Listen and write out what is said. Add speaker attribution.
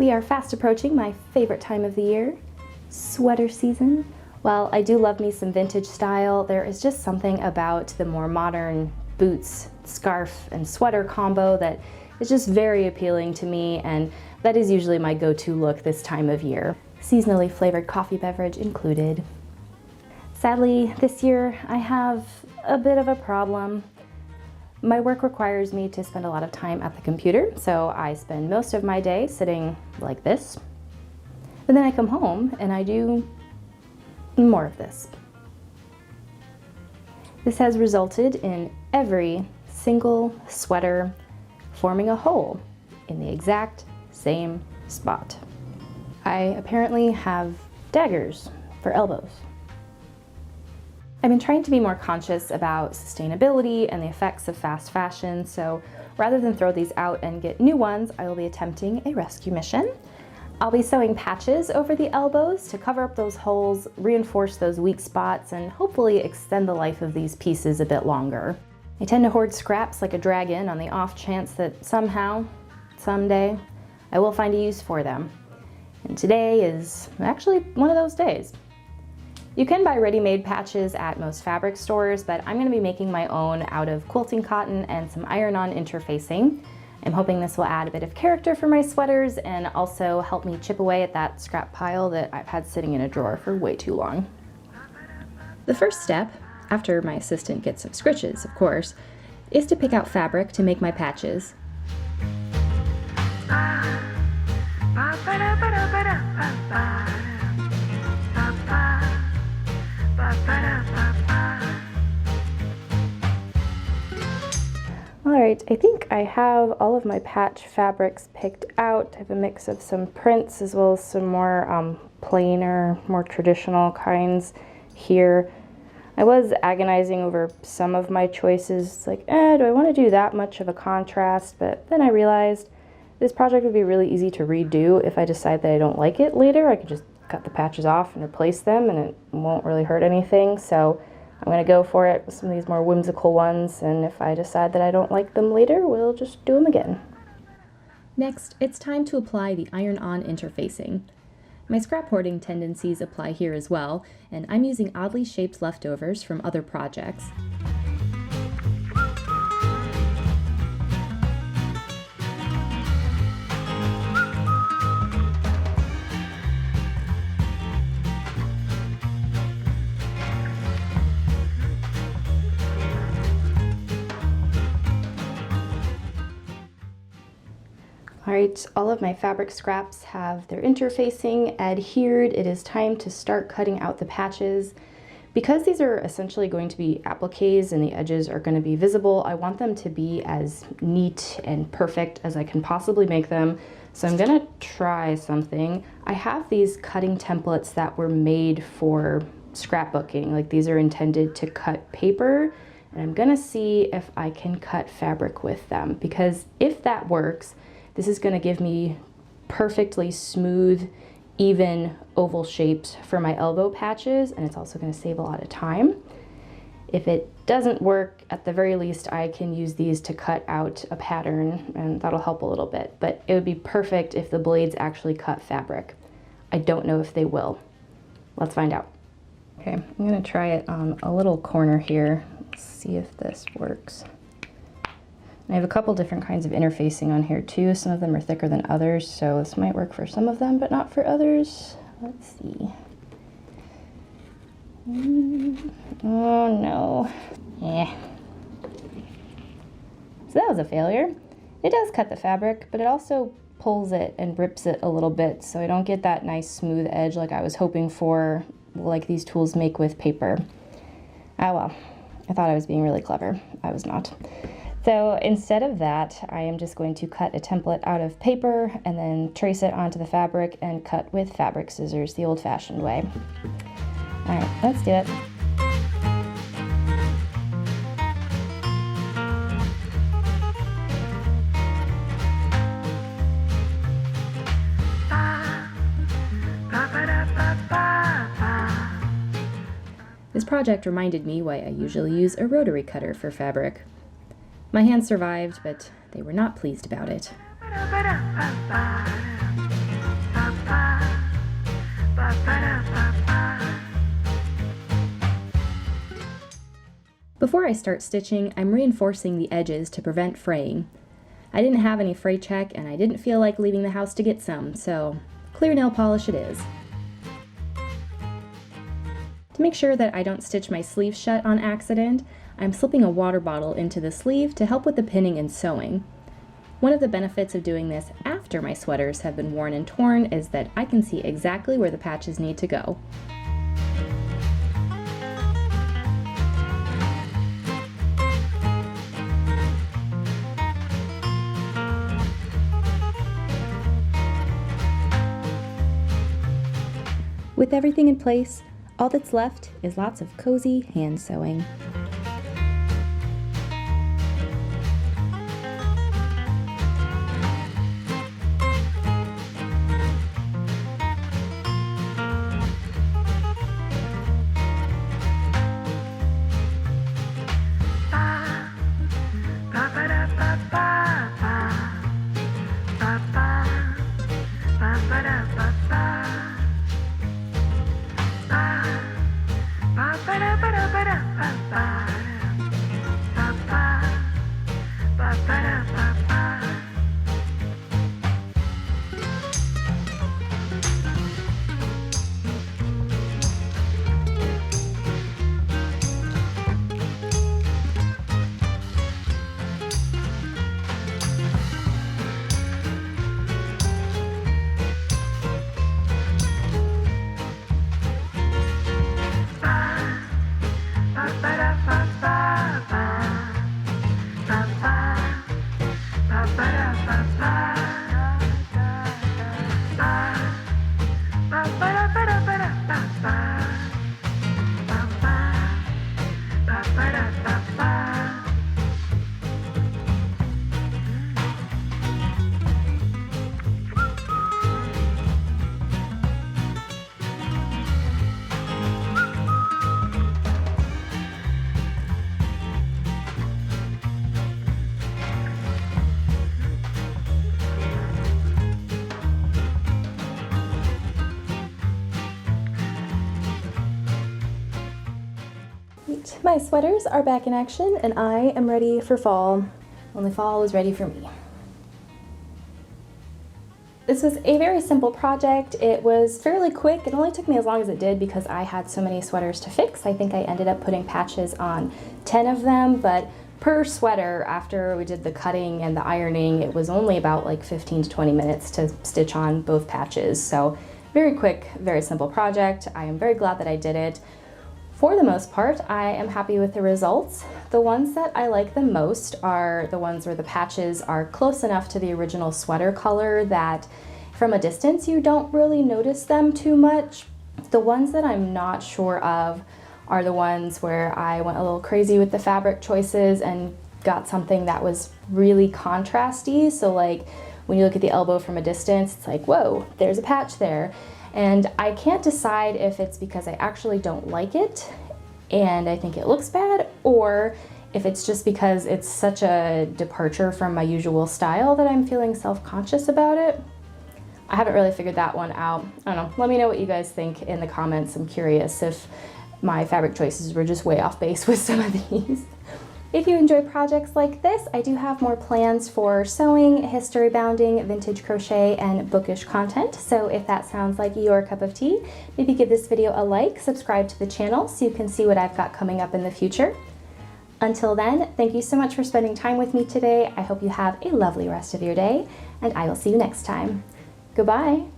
Speaker 1: We are fast approaching my favorite time of the year, sweater season. While I do love me some vintage style, there is just something about the more modern boots, scarf, and sweater combo that is just very appealing to me, and that is usually my go-to look this time of year. Seasonally flavored coffee beverage included. Sadly, this year I have a bit of a problem. My work requires me to spend a lot of time at the computer, so I spend most of my day sitting like this. But then I come home and I do more of this. This has resulted in every single sweater forming a hole in the exact same spot. I apparently have daggers for elbows. I've been trying to be more conscious about sustainability and the effects of fast fashion, so rather than throw these out and get new ones, I will be attempting a rescue mission. I'll be sewing patches over the elbows to cover up those holes, reinforce those weak spots, and hopefully extend the life of these pieces a bit longer. I tend to hoard scraps like a dragon on the off chance that somehow, someday, I will find a use for them. And today is actually one of those days. You can buy ready-made patches at most fabric stores, but I'm going to be making my own out of quilting cotton and some iron-on interfacing. I'm hoping this will add a bit of character for my sweaters and also help me chip away at that scrap pile that I've had sitting in a drawer for way too long. The first step, after my assistant gets some scritches, of course, is to pick out fabric to make my patches. Alright, I think I have all of my patch fabrics picked out. I have a mix of some prints as well as some more plainer, more traditional kinds here. I was agonizing over some of my choices. It's like, do I want to do that much of a contrast? But then I realized this project would be really easy to redo if I decide that I don't like it later. I could just cut the patches off and replace them and it won't really hurt anything. So I'm going to go for it with some of these more whimsical ones, and if I decide that I don't like them later, we'll just do them again. Next, it's time to apply the iron-on interfacing. My scrap hoarding tendencies apply here as well, and I'm using oddly shaped leftovers from other projects. Alright, all of my fabric scraps have their interfacing adhered. It is time to start cutting out the patches. Because these are essentially going to be appliques and the edges are going to be visible, I want them to be as neat and perfect as I can possibly make them. So I'm going to try something. I have these cutting templates that were made for scrapbooking. Like, these are intended to cut paper, and I'm going to see if I can cut fabric with them, because if that works, this is going to give me perfectly smooth, even oval shapes for my elbow patches, and it's also going to save a lot of time. If it doesn't work, at the very least I can use these to cut out a pattern, and that'll help a little bit. But it would be perfect if the blades actually cut fabric. I don't know if they will. Let's find out. Okay, I'm going to try it on a little corner here. Let's see if this works. I have a couple different kinds of interfacing on here too. Some of them are thicker than others, so this might work for some of them, but not for others. Let's see. Oh no. So that was a failure. It does cut the fabric, but it also pulls it and rips it a little bit, so I don't get that nice smooth edge like I was hoping for, like these tools make with paper. Ah well, I thought I was being really clever. I was not. So instead of that, I am just going to cut a template out of paper and then trace it onto the fabric and cut with fabric scissors the old-fashioned way. All right, let's do it. This project reminded me why I usually use a rotary cutter for fabric. My hands survived, but they were not pleased about it. Before I start stitching, I'm reinforcing the edges to prevent fraying. I didn't have any fray check and I didn't feel like leaving the house to get some, so clear nail polish it is. To make sure that I don't stitch my sleeve shut on accident, I'm slipping a water bottle into the sleeve to help with the pinning and sewing. One of the benefits of doing this after my sweaters have been worn and torn is that I can see exactly where the patches need to go. With everything in place, all that's left is lots of cozy hand sewing. My sweaters are back in action and I am ready for fall. Only fall is ready for me. This was a very simple project. It was fairly quick. It only took me as long as it did because I had so many sweaters to fix. I think I ended up putting patches on 10 of them, but per sweater, after we did the cutting and the ironing, it was only about like 15 to 20 minutes to stitch on both patches. So very quick, very simple project. I am very glad that I did it. For the most part, I am happy with the results. The ones that I like the most are the ones where the patches are close enough to the original sweater color that from a distance you don't really notice them too much. The ones that I'm not sure of are the ones where I went a little crazy with the fabric choices and got something that was really contrasty. So like when you look at the elbow from a distance, it's like, whoa, there's a patch there. And I can't decide if it's because I actually don't like it and I think it looks bad, or if it's just because it's such a departure from my usual style that I'm feeling self-conscious about it. I haven't really figured that one out. I don't know. Let me know what you guys think in the comments. I'm curious if my fabric choices were just way off base with some of these. If you enjoy projects like this, I do have more plans for sewing, history bounding, vintage crochet, and bookish content. So if that sounds like your cup of tea, maybe give this video a like, subscribe to the channel so you can see what I've got coming up in the future. Until then, thank you so much for spending time with me today. I hope you have a lovely rest of your day, and I will see you next time. Goodbye.